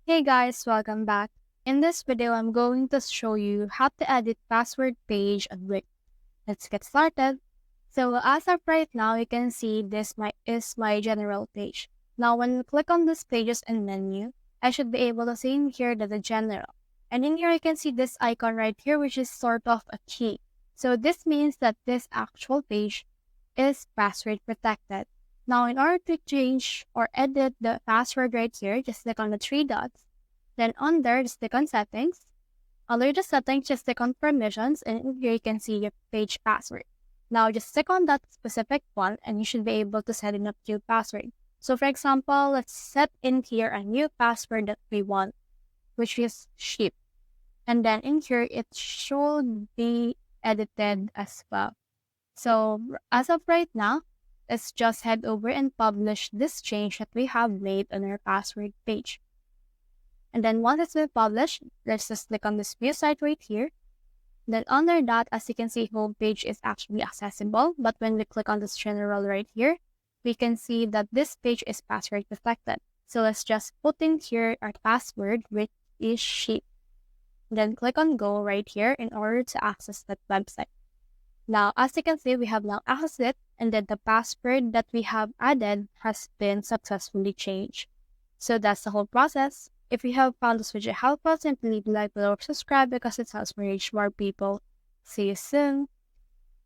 Hey guys, welcome back. In this video, I'm going to show you how to edit password page on Wix. Let's get started. So as of right now, you can see is my general page. Now when you click on this pages and menu, I should be able to see in here that the general. And in here, you can see this icon right here, which is sort of a key. So this means that this actual page is password protected. Now, in order to change or edit the password right here, just click on the three dots. Then on there, just click on settings. Under the settings, just click on permissions, and in here you can see your page password. Now, just click on that specific one, and you should be able to set in a new password. So, for example, let's set in here a new password that we want, which is ship. And then in here, it should be edited as well. So as of right now, let's just head over and publish this change that we have made on our password page. And then once it's been published, let's just click on this view site right here. Then under that, as you can see, home page is actually accessible. But when we click on this general right here, we can see that this page is password protected. So let's just put in here our password, which is sheep. Then click on go right here in order to access that website. Now, as you can see, we have now accessed it, and then the password that we have added has been successfully changed. So that's the whole process. If you have found this video helpful, simply leave a like below or subscribe because it helps me reach more people. See you soon.